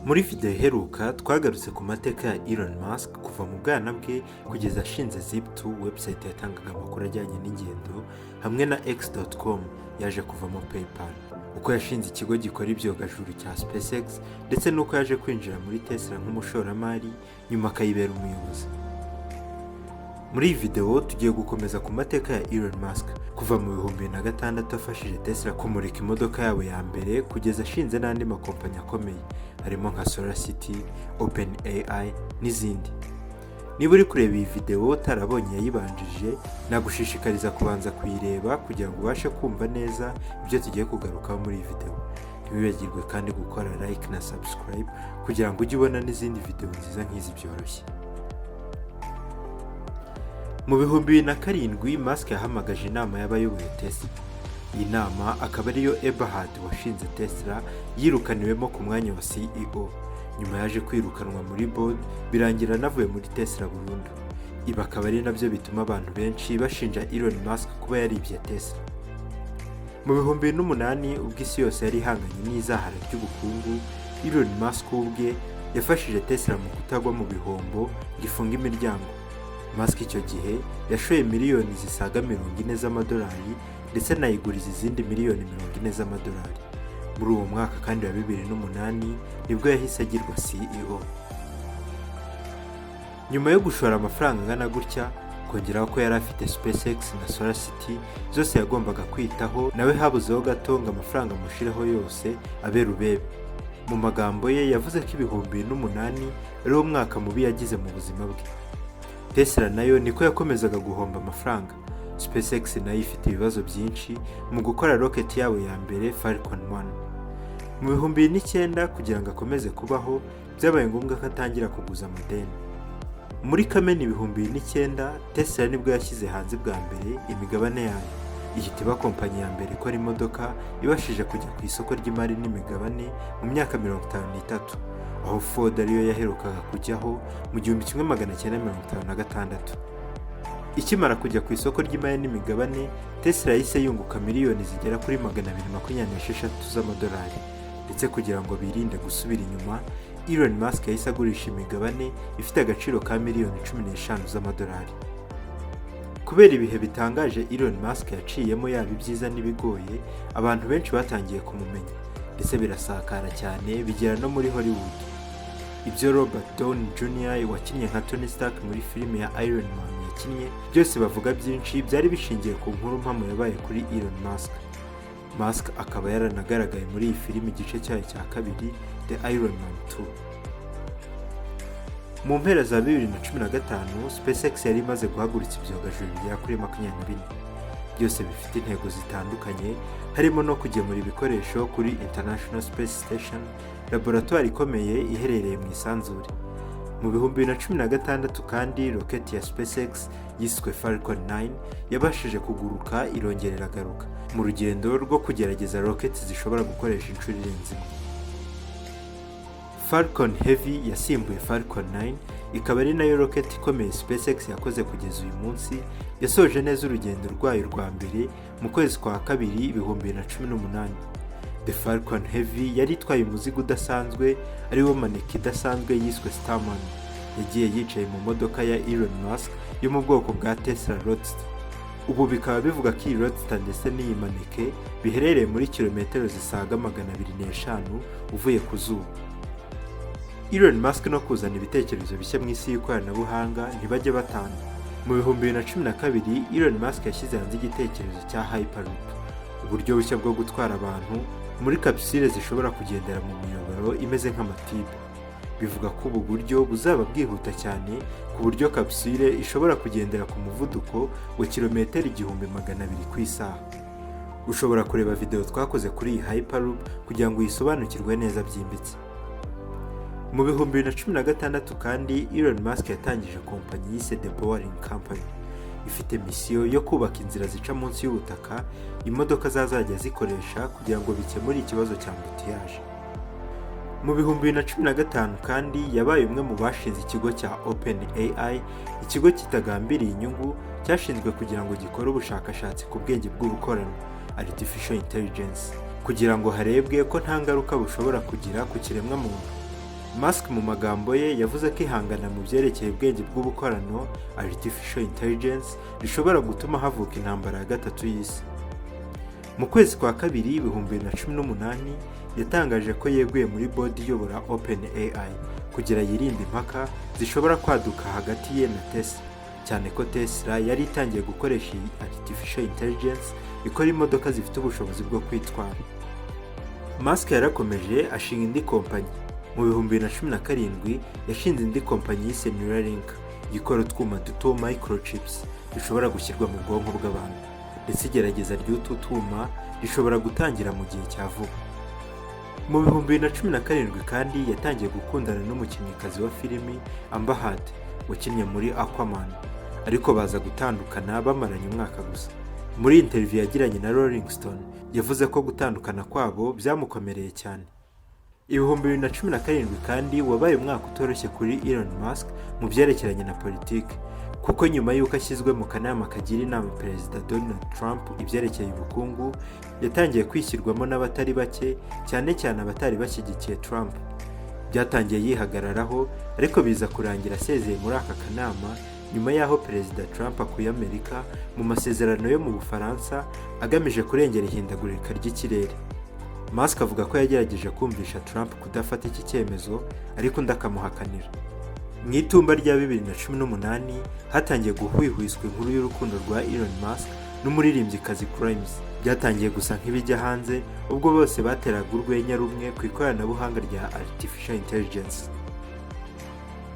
Muri video iheruka twagarutse ku mateka ya Elon Musk kuva mu bwana bwe kugeza ashinze Zip2 website yatangaga amakuru ajyanye n'ingendo, hamwe na X.com yaje kuvamo PayPal, uko yashinze ikigo gikora ibyogajuru cya SpaceX, ndetse n'uko yaje kwinjira muri Tesla nk'umushoramari nyuma akayibera umuyobozi. Muri iyi video tugiye gukomeza ku mateka ya Elon Musk kuva mu 2006 afashije Tesla kumurika imodoka yabo ya mbere kugeza ashinze n'andi makompanyi akomeye harimo nka SolarCity, OpenAI n'izindi. Niba uri kureba iyi video utarabonye yayibanjije, nagushishikariza kubanza kuyireba kugira ngo ubashe kumva neza ibyo tugiye kugarukaho muri iyi video. Ntiwibagirwe kandi gukora like na subscribe kugira ngo ujye ubona n'izindi video nziza nk'izi byoroshye. Mu 2007 Musk yahamagaje inama y'abayoboye Tesla. Iyi nama akaba ariyo Eberhard washinze Tesla yirukaniwemo ku mwanya wa CEO. Nyuma yaje kwirukanwa muri board birangira navuye muri Tesla burundu. Ibi akaba ari nabyo bituma abantu benshi bashinja Elon Musk kuba yaribye Tesla. Mu 2008 ubwo isi yose yari ihanganye n'izahara ry'ubukungu, Elon Musk ubwe yafashije Tesla mu kutagwa mu bihombo gifunga imiryango. Musk icyo gihe yashoye miliyoni zisaga 40 z'amadolari ndetse anayiguriza izindi miliyoni 40 z'amadolari. Muri uwo mwaka kandi wa 2008 nibwo yahise agirwa CEO. Nyuma yo gushora amafaranga angana gutya, kongeraho ko yari afite SpaceX na SolarCity zose yagombaga kwitaho, nawe habuzeho gato ngo amafaranga amushireho yose abe rubebe. Mu magambo ye yavuze ko 2008 ari wo mwaka mubi yagize mu buzima bwe. Tesla nayo niko yakomezaga guhomba amafaranga. SpaceX nayo ifite ibibazo byinshi mu gukora rocket yabo ya mbere Falcon 1. Mu 2009 kugira ngo akomeze kubaho, byabaye ngombwa ko atangira kuguza amadeni. Muri Kamena 2009 Tesla nibwo yashyize hanze bwa mbere imigabane yayo, ihita iba kompanyi ya mbere ikora imodoka ibashije kujya ku isoko ry'imari n'imigabane mu myaka 53, aho Ford ariyo yaherukaga kujyaho mu 1956. Ikimara kujya ku isoko ry'imari n'imigabane, Tesla yahise yunguka miliyoni zigera kuri 226 z'amadolari. Ndetse kugira ngo birinde gusubira inyuma, Elon Musk yahise agurisha imigabane ifite agaciro ka miliyoni 15 z'amadolari. Kubera ibihe bitangaje Elon Musk yaciyemo yaba ibyiza n'ibigoye, abantu benshi batangiye kumumenya, ndetse birasakara cyane bigera no muri Hollywood. Ibyo Robert Downey Jr. wakinnye nka Tony Stark muri filime ya Iron Man yakinnye, byose bavuga byinshi byari bishingiye ku nkuru mpamo yabaye kuri Elon Musk. Musk akaba yaranagaragaye muri iyi filime igice cyayo cya kabiri, The Iron Man 2. Mu mpera za 2015 SpaceX yari imaze guhagurutsa ibyogajuru bigera kuri 24, byose bifite intego zitandukanye, harimo no kugemura ibikoresho kuri International Space Station, laboratoire ikomeye iherereye mu isanzure. Mu 2016 kandi rocket ya SpaceX yiswe Falcon 9 yabashije kuguruka irongera iragaruka mu rugendo rwo kugerageza rocket zishobora gukoresha inshuro irenze imwe. Falcon Heavy yasimbuye Falcon 9, ikaba ari nayo rocket ikomeye SpaceX yakoze kugeza uyu munsi. Yasoje neza urugendo rwayo rwa mbere mu kwezi kwa kabiri 2018. The Falcon Heavy yari itwaye umuzigo udasanzwe ariwo maneki idasanzwe yiswe Starman. Yagiye yicaye mu modoka ya Elon Musk yo mu bwoko bwa Tesla Roadster. Ubu bikaba bivuga ko iyi Roadster ndetse n'iyi maneke biherereye muri kilometero zisaga 205 uvuye ku zuba. Elon Musk no kuzana ibitekerezo bishya mu isi y'ikoranabuhanga ntibajye batana. Mu 2012 Elon Musk yashyize hanze igitekerezo cya Hyperloop, uburyo bushya bwo gutwara abantu muri kapsule zishobora kugendera mu miyoboro imeze nk'amatibe. Bivuga ko ubu buryo buzaba bwihuta cyane ku buryo kapsule ishobora kugendera ku muvuduko wa kilometero 1200 ku isaha. Ushobora kureba video twakoze kuri iyi Hyperloop kugira ngo uyisobanukirwe neza byimbitse. Mu 2016 kandi Elon Musk yatangije kompanyi yise The Boring Company, ifite misiyo yo kubaka inzira zica munsi y'ubutaka imodoka zazajya zikoresha kugira ngo bikemure ikibazo cya ambutiyaje. Mu 2015 kandi yabaye umwe mu bashinze ikigo cya OpenAI, ikigo kitagambiriye inyungu cyashinzwe kugira ngo gikore ubushakashatsi ku bwenge bw'ubukorano, Artificial Intelligence, kugira ngo harebwe ko nta ngaruka bushobora kugira ku kiremwa muntu. Musk mu magambo ye yavuze ko ihangana mu byerekeye ubwenge bw'ubukorano artificial intelligence rishobora gutuma havuka intambara ya gatatu y'isi. Mu kwezi kwa kabiri 2018 yatangaje ko yeguye muri board iyobora OpenAI kugira yirinde impaka zishobora kwaduka hagati ye na Tesla, cyane ko Tesla yari itangiye gukoresha iyi artificial intelligence ikora imodoka zifite ubushobozi bwo kwitwara. Musk yarakomeje ashinga indi kompanyi. Mu 2017 yashinze indi kompanyi yise Neuralink ikora utwuma duto microchips dushobora gushyirwa mu bwonko bw'abantu, ndetse igerageza ry'utu twuma rishobora gutangira mu gihe cya vuba. Mu 2017 kandi yatangiye gukundana n'umukinnyikazi wa filimi Amber Heard wakinnye muri Aquaman, ariko baza gutandukana bamaranye umwaka gusa. Muri interview yagiranye na Rolling Stone yavuze ko gutandukana kwabo byamukomereye cyane. 2017 kandi wabaye umwaka utoroshye kuri Elon Musk mu byerekeranye na politiki, kuko nyuma y'uko ashyizwe mu kanama kagira inama Perezida Donald Trump ibyerekeye ubukungu, yatangiye kwishyirwamo n'abatari bake, cyane cyane abatari bashyigikiye Trump. Byatangiye yihagararaho, ariko biza kurangira asezeye muri aka kanama nyuma y'aho Perezida Trump akuye Amerika mu masezerano yo mu Bufaransa agamije kurengera ihindagurika ry'ikirere. Musk avuga ko yagerageje kumvisha Trump kudafata iki cyemezo, ariko undi akamuhakanira. Mu itumba rya 2018 hatangiye guhwihwiswa inkuru y'urukundo rwa Elon Musk n'umuririmbyikazi Grimes. Byatangiye gusa nk'ibijya hanze ubwo bose bateraga urwenya rumwe ku ikoranabuhanga rya artificial intelligence.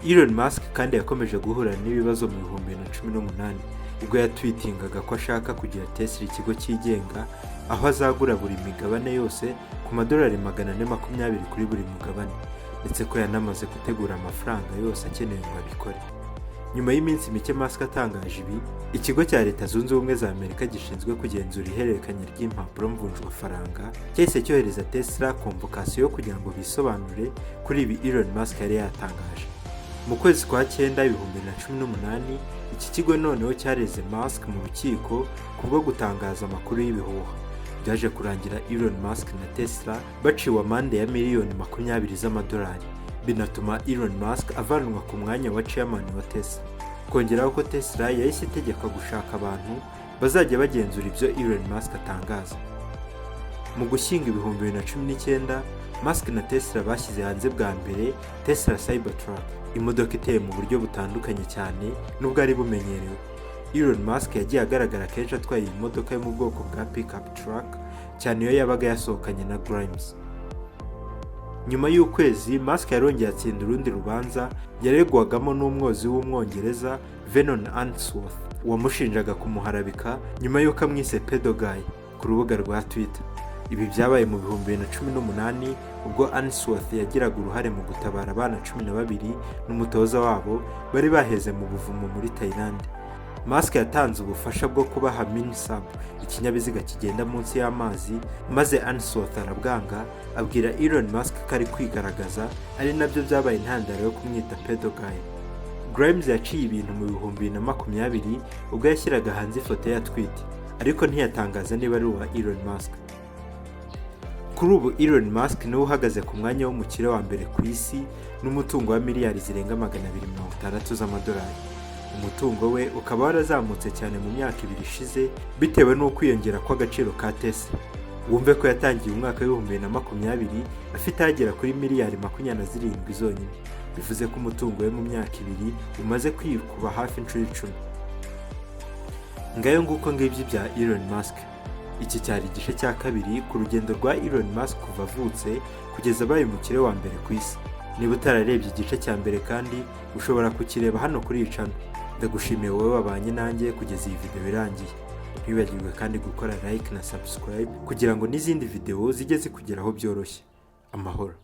Elon Musk kandi yakomeje guhura n'ibibazo mu 2018 ubwo yatwitingaga ko ashaka kugira Tesla ikigo cyigenga, aho azagura buri migabane yose ku $420 kuri buri mugabane, ndetse ko yanamaze gutegura amafaranga yose akenewe ngo abikore. Nyuma y'iminsi mike Musk atangaje ibi, ikigo cya Leta Zunze Ubumwe za Amerika gishinzwe kugenzura ihererekanya ry'impapuro mvunjwafaranga cyahise cyohereza Tesla convocation kugira ngo bisobanure kuri ibi Elon Musk yari yatangaje. Mu kwezi kwa 9 2018 iki kigo noneho cyareze Musk mu rukiko kubwo gutangaza amakuru y'ibihuha. Byaje kurangira Elon Musk na Tesla baciwe amande ya miliyoni 20 z'amadolari, binatuma Elon Musk avanwa ku mwanya wa chairman wa Tesla. Kongeraho ko Tesla yahise itegeka gushaka abantu bazajya bagenzura ibyo Elon Musk atangaza. Mu gushyinga 2019 Musk na Tesla bashyize hanze bwa mbere Tesla Cybertruck, imodoka iteye mu buryo butandukanye cyane n'ubwo ari bumenyerewe. Elon Musk yagiye agaragara kenshi atwaye iyi modoka yo mu bwoko bwa pickup truck, cyane iyo yabaga yasohokanye na Grimes. Nyuma y'ukwezi Musk yarongeye atsinda urundi rubanza yaregwagamo n'umwozi w'umwongereza Vernon Ainsworth wamushinjaga kumuharabika nyuma y'uko amwise pedo guy ku rubuga rwa Twitter. Ibi byabaye mu 2018 ubwo Ainsworth yagiraga uruhare mu gutabara abana 12 n'umutoza wabo bari baheze mu buvumo muri Thailand. Musk yatanze ubufasha bwo kubaha Minisub, ikinyabiziga kigenda munsi y'amazi, maze Ainsworth arabwanga abwira Elon Musk ko ari kwigaragaza, ari nabyo byabaye intandaro yo kumwita pedo guy. Grimes yaciye ibintu mu 2020 ubwo yashyiraga hanze ifoto ya tweet, ariko ntiyatangaza niba ari uwa Elon Musk. Kuri ubu Elon Musk niwe uhagaze ku mwanya w'umukire wa mbere ku isi n'umutungo wa miliyari zirenga 260 z'amadolari. Umutungo we ukaba warazamutse cyane mu myaka 2 ishize bitewe n'ukwiyongera kw'agaciro ka Tesla. Wumve ko yatangiye umwaka wa 2020 afite agera kuri miliyari 27 zonyine, bivuze ko umutungo we mu myaka 2 umaze kwikuba hafi inshuro 10. Ngayo nguko ngibyo bya Elon Musk. Iki cyari igice cya kabiri ku rugendo rwa Elon Musk kuva avutse kugeza abaye umukire wa mbere ku isi. Niba utararebye igice cya mbere kandi ushobora kukireba hano kuri iyi channel. Ndagushimiye wowe wabanye nanjye kugeza iyi video irangiye. Ntibibagirwe kandi gukora like na subscribe kugira ngo n'izindi video zijye zikugeraho byoroshye. Amahoro.